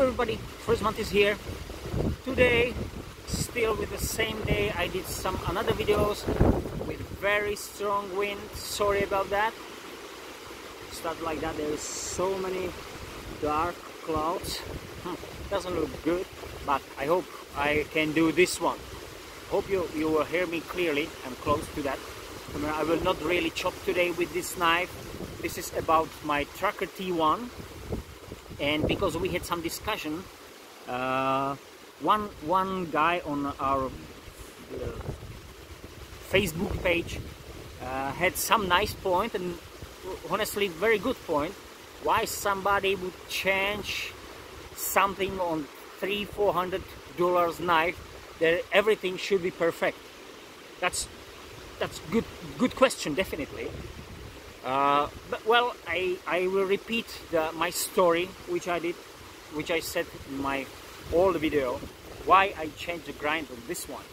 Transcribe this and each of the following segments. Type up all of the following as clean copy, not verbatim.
everybody, first month is here. Today, still with the same day, I did another videos with very strong wind. Sorry about that. Stuff like that. There is so many dark clouds. Doesn't look good, but I hope I can do this one. Hope you will hear me clearly. I'm close to that. I will not really chop today with this knife. This is about my Tracker T1. And because we had some discussion, one guy on our Facebook page had some nice point, and honestly very good point, why somebody would change something on $300–400 knife that everything should be perfect. That's good question, definitely. But well, I will repeat my story, which I said in my old video, why I changed the grind on this one.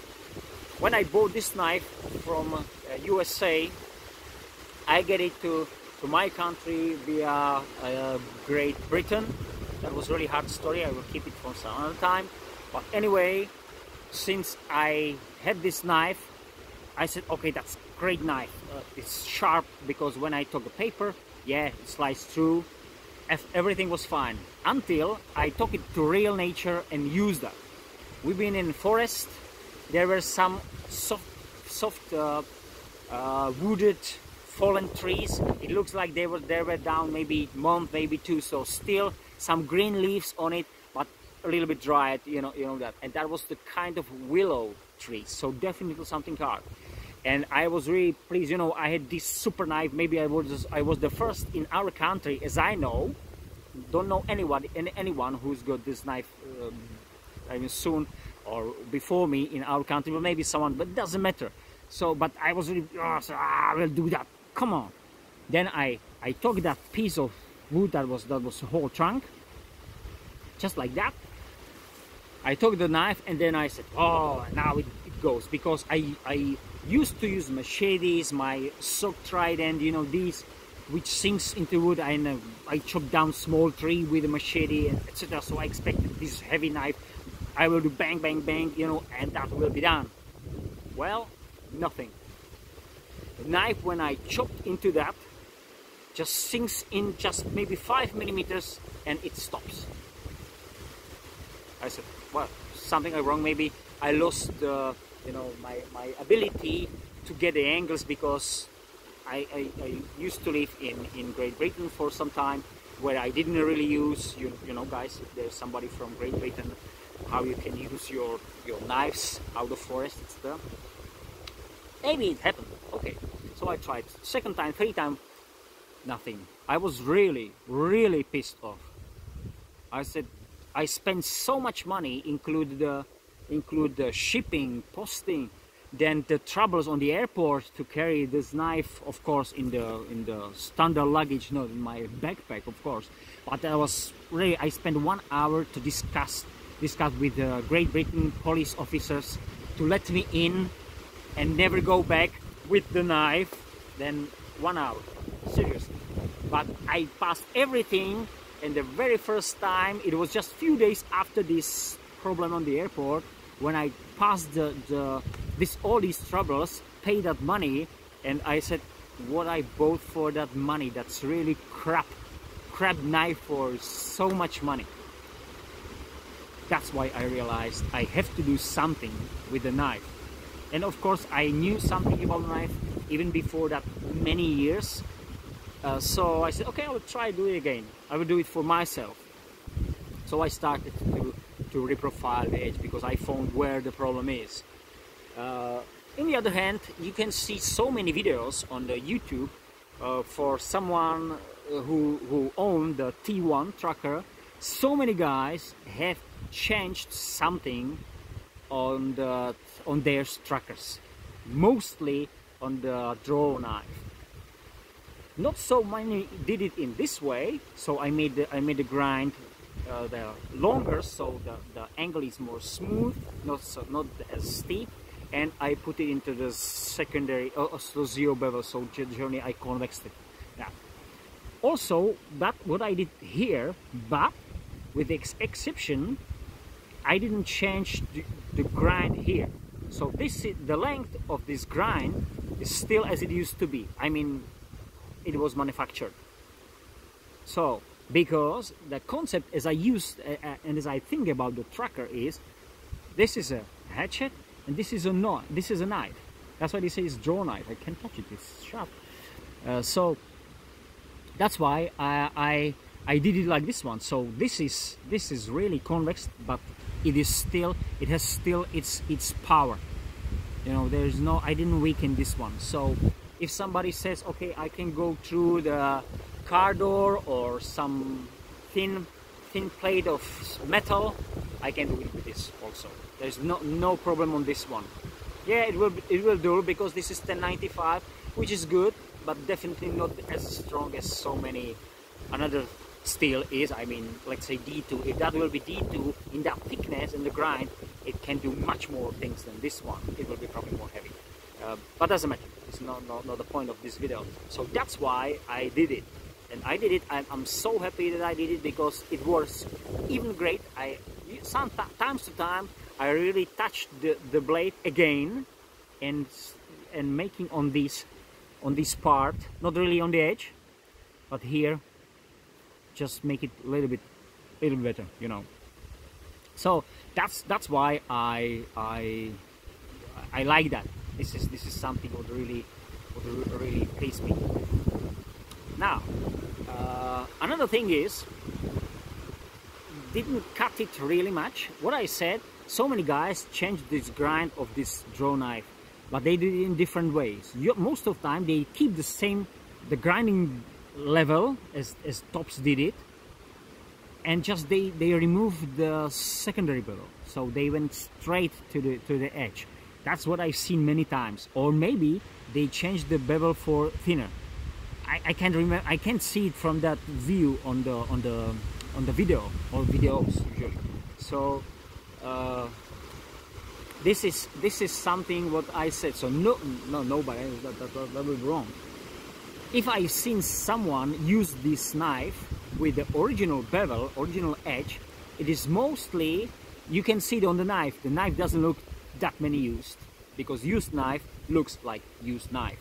When I bought this knife from USA, I get it to my country via Great Britain. That was really hard story. I will keep it for some other time. But anyway, since I had this knife, I said, okay, that's great knife. It's sharp, because when I took the paper, yeah, it sliced through. Everything was fine until I took it to real nature and used that. We've been in forest. There were some soft wooded fallen trees. It looks like they were down maybe a month, maybe two. So still some green leaves on it, but a little bit dried. You know that. And that was the kind of willow tree. So definitely something hard. And I was really pleased, I had this super knife. Maybe I was the first in our country, as I know. Don't know anyone who's got this knife, I mean, soon or before me in our country, but maybe someone, but it doesn't matter. So, but I was really, I will do that. Come on. Then I took that piece of wood that was the whole trunk, just like that. I took the knife and then I said, oh, now it goes, because I used to use machetes, my sock trident, these which sinks into wood. I chop down small tree with a machete, etc. So I expected this heavy knife, I will do bang, bang, bang, and that will be done. Well, nothing. The knife, when I chopped into that, just sinks in just maybe 5 millimeters and it stops. I said, well, something wrong. Maybe I lost my ability to get the angles, because I used to live in Great Britain for some time, where I didn't really use, guys, if there's somebody from Great Britain, how you can use your knives out of forest, etc. Maybe it happened. Okay, so I tried second time, third time, nothing. I was really pissed off. I said, I spent so much money, include the shipping, posting, then the troubles on the airport to carry this knife, of course, in the standard luggage, not in my backpack, of course. But I spent 1 hour to discuss with the Great Britain police officers to let me in and never go back with the knife. Then 1 hour, seriously. But I passed everything, and the very first time, it was just few days after this problem on the airport, when I passed all these troubles, paid that money, and I said, what I bought for that money, that's really crap knife for so much money. That's why I realized I have to do something with the knife. And of course, I knew something about the knife even before that, many years. So I said, okay, I will try to do it again. I will do it for myself. So I started to reprofile the edge, because I found where the problem is. On the other hand, you can see so many videos on the YouTube for someone who owned the T1 Tracker. So many guys have changed something on their trackers, mostly on the draw knife. Not so many did it in this way, so I made the grind the longer, so the angle is more smooth, not as steep, and I put it into the secondary, so zero bevel, so generally I convexed it. Now, also, that what I did here, but with the exception, I didn't change the grind here. So this is, the length of this grind is still as it used to be. I mean, it was manufactured. So, because the concept as I use and as I think about the tracker is, this is a hatchet and this is a knife. That's why they say it's draw knife. I can't touch it, it's sharp. So that's why I did it like this one. So this is really convex, but it has still its power. You know, there's no, I didn't weaken this one. So if somebody says, okay, I can go through the car door or some thin plate of metal, I can do it with this also. There's no problem on this one. Yeah, it will do, because this is 1095, which is good, but definitely not as strong as so many another steel is. I mean, let's say D2. If that will be D2 in that thickness and the grind, it can do much more things than this one. It will be probably more heavy, but doesn't matter. It's not the point of this video. So that's why I did it, and I did it. I'm so happy that I did it, because it works even great. Times to time I really touched the blade again and making on this part, not really on the edge, but here, just make it a little bit better, you know. So that's why I like that. This is something what really pleased me. Now another thing is, didn't cut it really much. What I said, so many guys change this grind of this draw knife, but they do it in different ways. Most of the time they keep the grinding level as Tops did it, and just they removed the secondary bevel, so they went straight to the edge. That's what I've seen many times. Or maybe they changed the bevel for thinner. I can't remember. I can't see it from that view on the video or videos usually. So this is something what I said. So nobody that will be wrong. If I seen someone use this knife with the original bevel, original edge, it is mostly, you can see it on the knife. The knife doesn't look that many used, because used knife looks like used knife,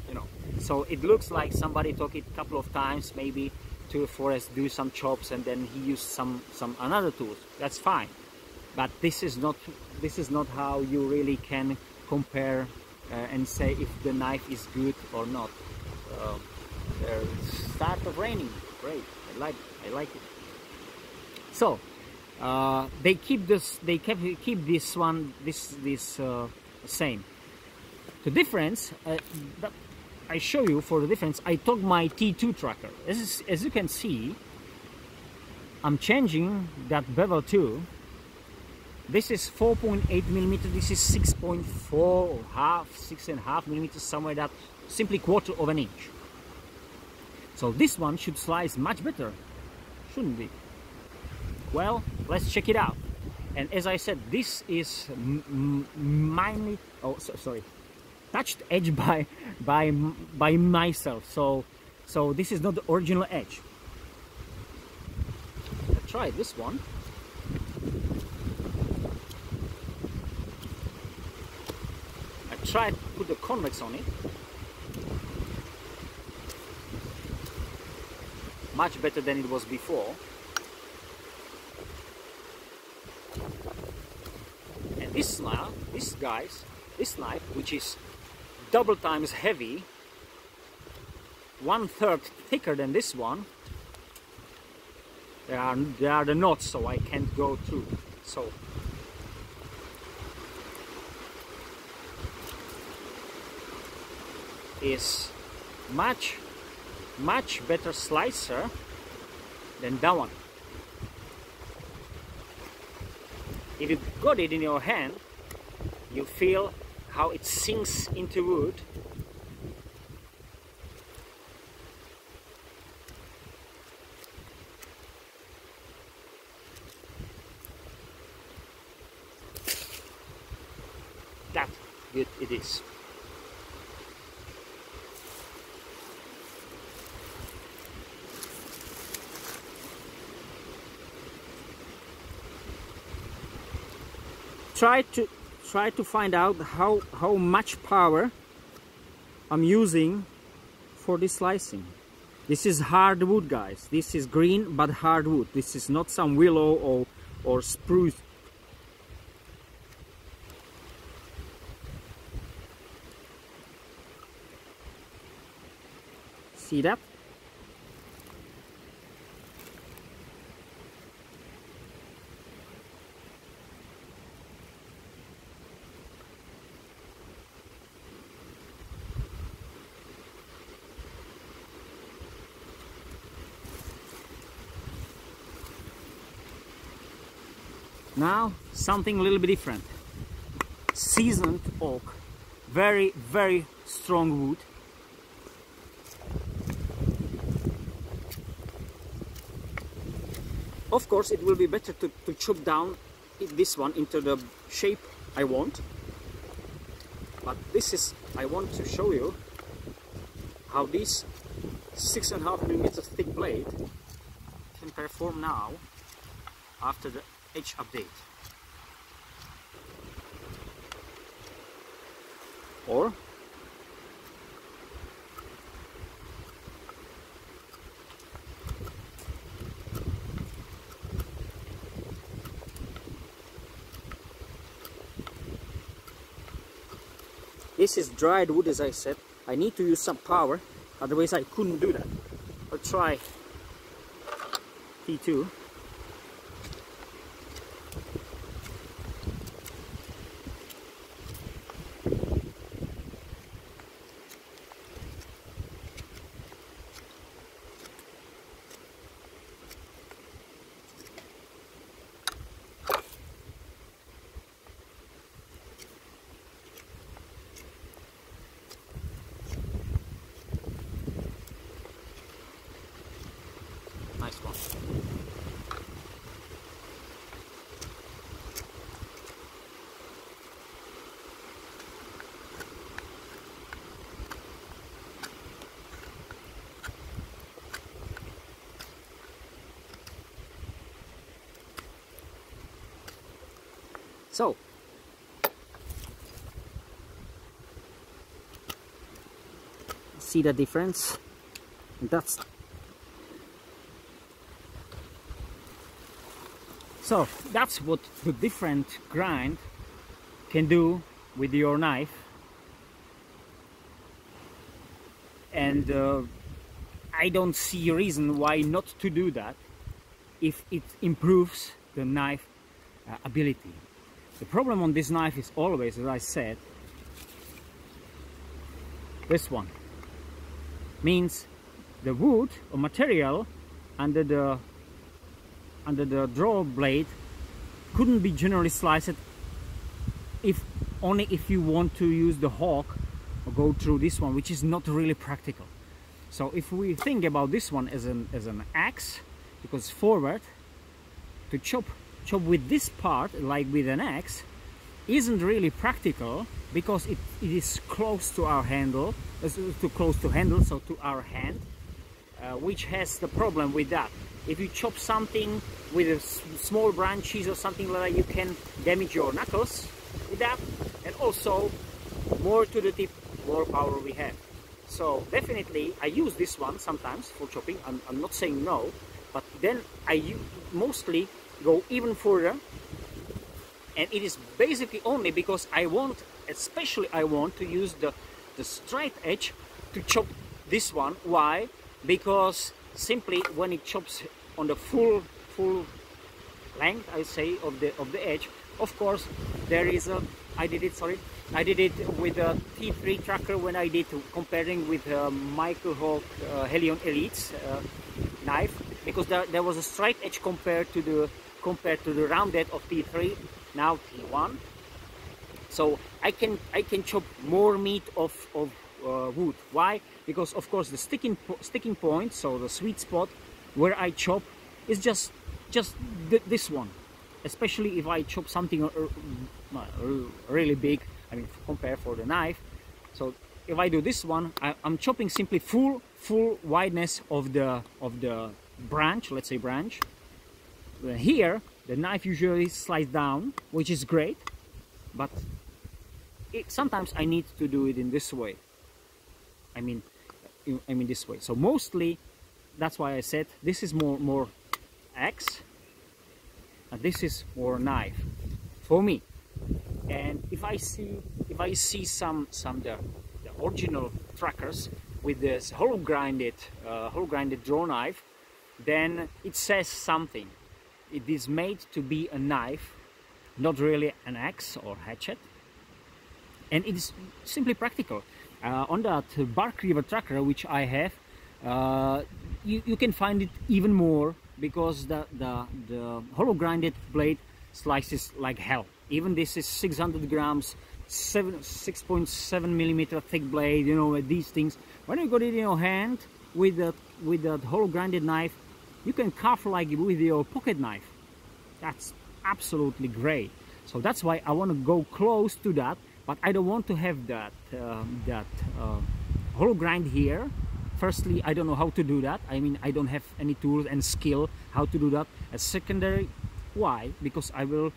you know. So it looks like somebody took it a couple of times, maybe to do some chops, and then he used some another tools. That's fine, but this is not how you really can compare and say if the knife is good or not. Start of raining, great. I like it. So they keep this. They keep this one. This same. The difference that I show you for the difference. I took my T2 tracker. As you can see, I'm changing that bevel too. This is 4.8 millimeters. This is 6.4 or half, 6.5 millimeters, somewhere that, simply quarter of an inch. So this one should slice much better, shouldn't it? Well, let's check it out. And as I said, this is mainly, touched edge by myself. So this is not the original edge. Let's try this one. I tried to put the convex on it. Much better than it was before. And this knife, which is double times heavy, 1/3 thicker than this one, there are the knots, so I can't go through. So is much better slicer than that one. If you got it in your hand, you feel how it sinks into wood. That good it is. try to find out how much power I'm using for this slicing. This is hardwood, guys. This is green but hardwood. This is not some willow or spruce. See that? Now something a little bit different. Seasoned oak, very strong wood. Of course it will be better to chop down this one into the shape I want, but this is, I want to show you how this 6.5mm thick blade can perform now after the edge update. Or this is dried wood, as I said. I need to use some power, otherwise I couldn't do that. I'll try T2. Nice one. So, see the difference? That's what the different grind can do with your knife, and I don't see a reason why not to do that if it improves the knife ability. The problem on this knife is always, as I said, this one means the wood or material under the draw blade couldn't be generally sliced only if you want to use the hawk or go through this one, which is not really practical. So if we think about this one as an axe, because forward, to chop with this part like with an axe isn't really practical, because it is close to our handle, too close to handle, so to our hand, which has the problem with that. If you chop something with small branches or something like that, you can damage your knuckles with that, and also more to the tip, more power we have. So definitely I use this one sometimes for chopping. I'm not saying no, but then I mostly go even further, and it is basically only because I want to use the straight edge to chop this one. Why? Because simply when it chops on the full length, I say, of the edge, of course there is a, I did it with a T3 tracker when I did comparing with Michael Hawk Helion Elites knife, because there was a straight edge compared to the rounded of T3, now T1. So I can chop more meat of wood. Why? Because of course the sticking point, so the sweet spot where I chop, is just this one. Especially if I chop something really big, I mean, compare for the knife. So if I do this one, I'm chopping simply full wideness of the branch, let's say branch. Here the knife usually slides down, which is great, but sometimes I need to do it in this way. I mean this way. So mostly, that's why I said this is more axe, and this is more knife for me. And if I see some the original trackers with this hollow grinded draw knife, then it says something. It is made to be a knife, not really an axe or hatchet, and it is simply practical. On that Bark River tracker which I have, you can find it even more, because the hollow grinded blade slices like hell. Even this is 600 grams, 6.7 millimeter thick blade. You know, these things, when you got it in your hand with that hollow grinded knife, you can carve like with your pocket knife. That's absolutely great. So that's why I want to go close to that, but I don't want to have that hollow grind here. Firstly, I don't know how to do that. I mean, I don't have any tools and skill how to do that. As secondary, why? Because I will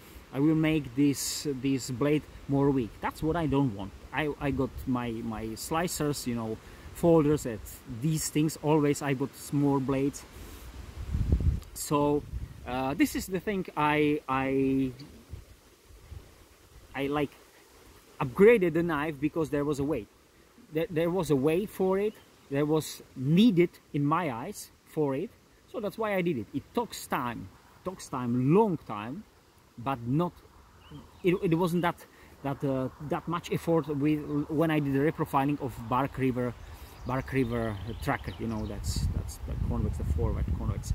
make this blade more weak. That's what I don't want. I got my slicers, you know, folders, at these things. Always I got small blades. So this is the thing I like upgraded the knife, because there was a way. There was a way for it. There was needed in my eyes for it. So that's why I did it. It takes time, long time, but not. It wasn't that much effort when I did the reprofiling of Bark River tracker. You know, that's the convex, the forward convex.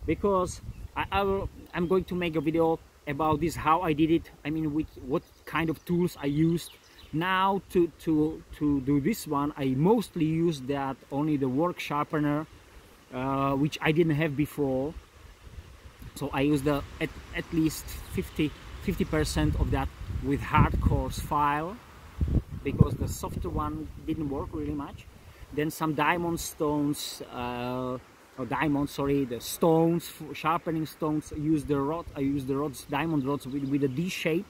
Because I'm going to make a video about this, how I did it. I mean, what kind of tools I used. Now to do this one, I mostly used only the work sharpener, which I didn't have before. So I used at least 50% of that with hard coarse file, because the softer one didn't work really much. Then some diamond stones, the stones, sharpening stones. I used the rods, diamond rods with a D shape.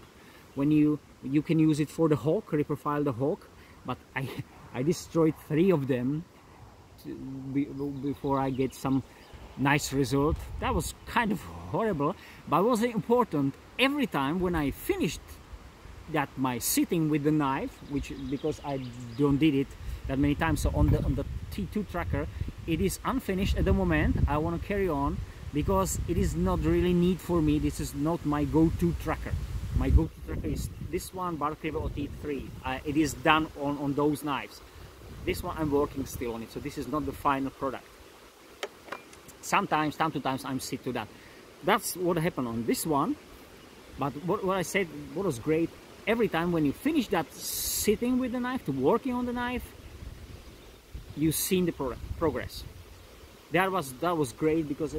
When you can use it for the hawk, reprofile the hawk, but I destroyed 3 of them before I get some nice result. That was kind of horrible, but it was important. Every time when I finished that, my sitting with the knife, because I don't did it that many times, so on the T2 tracker it is unfinished at the moment. I want to carry on because it is not really need for me. This is not my go-to tracker. My go-to tracker is this one, Bark River OT3. It is done on those knives. This one I'm working still on it, so this is not the final product. Sometimes, time to time, I'm sit to that. That's what happened on this one. But what I said, what was great, every time when you finish that sitting with the knife, to working on the knife, you seen the progress. That was great, because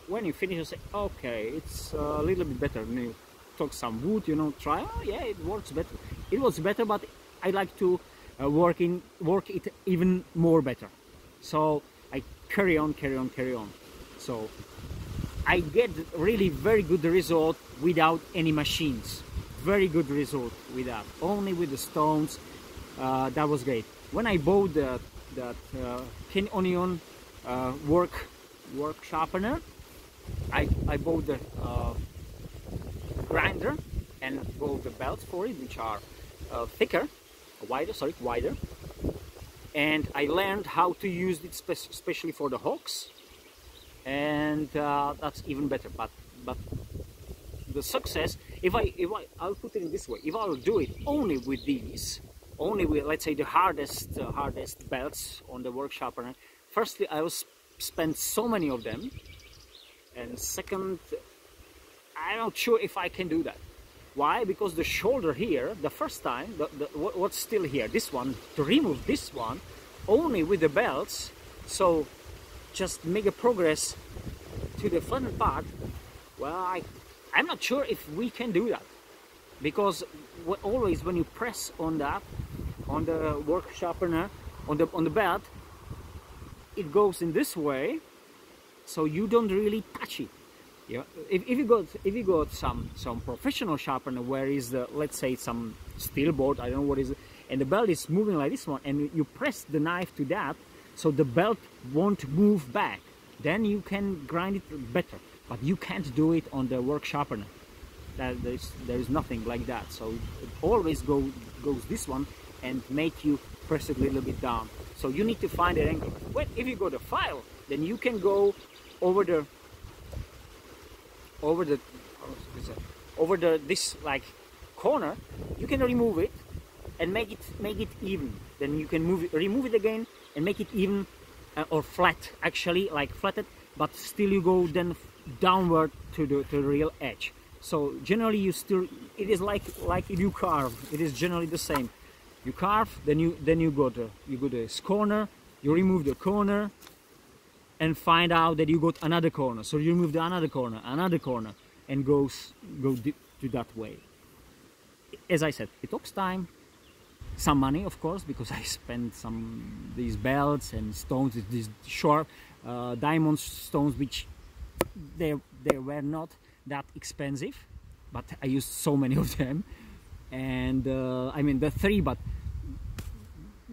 when you finish, you say, okay, it's a little bit better. And you took some wood, you know, try. Oh yeah, it works better. It was better, but I like to work it even more better. So I carry on. So I get really very good result without any machines. Very good result with that. Only with the stones. That was great. When I bought that Ken Onion work sharpener, I bought the grinder and bought the belts for it, which are wider. And I learned how to use it especially for the hawks, and that's even better. But the success, I'll put it in this way: if I'll do it only with these, only with, let's say, the hardest belts on the work sharpener, firstly I will spend so many of them, and second, I'm not sure if I can do that. Why? Because the shoulder here, the first time, what's still here, this one, to remove this one only with the belts, so just make a progress to the flattened part. Well, I'm not sure if we can do that, because always when you press on that, on the work sharpener, on the belt, it goes in this way, so you don't really touch it. Yeah, if you got some professional sharpener where is the, let's say some steel board, I don't know what is it, and the belt is moving like this one, and you press the knife to that, so the belt won't move back, then you can grind it better. But you can't do it on the work sharpener. There is nothing like that. So it always goes this one and make you press it a little bit down. So you need to find an angle. When if you got a file, then you can go over this like corner. You can remove it and make it even. Then you can remove it again and make it even or flat, actually, like flattened, but still you go then downward to the real edge. So generally you still, it is like if you carve, it is generally the same. You carve, then you go this corner, you remove the corner and find out that you got another corner. So you remove the another corner, and go to that way. As I said, it takes time, some money, of course, because I spent these belts and stones, these sharp diamond stones, which they were not that expensive, but I used so many of them. And I mean the three, but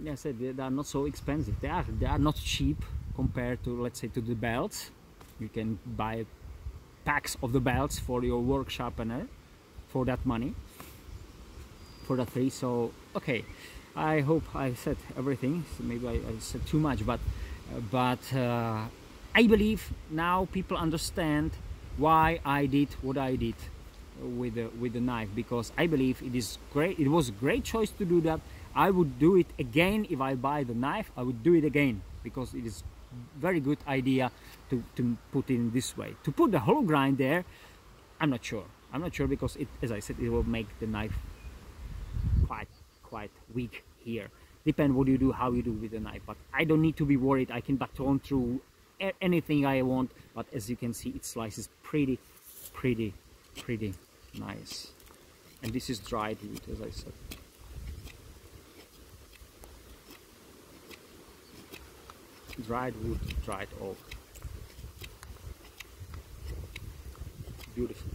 yes, they are not so expensive. They are not cheap compared to, let's say, to the belts. You can buy packs of the belts for your work sharpener for that money, for the three. So okay, I hope I said everything. So maybe I said too much, but I believe now people understand why I did what I did with the knife, because I believe it is great. It was a great choice to do that. I would do it again. If I buy the knife, I would do it again, because it is very good idea to put in this way. To put the hollow grind there, I'm not sure because it, as I said, it will make the knife quite weak here. Depend what you do, how you do with the knife, but I don't need to be worried. I can baton through anything I want, but as you can see, it slices pretty nice. And this is dried wood, as I said. Dried wood, dried oak. Beautiful.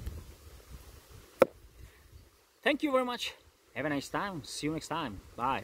Thank you very much. Have a nice time. See you next time. Bye.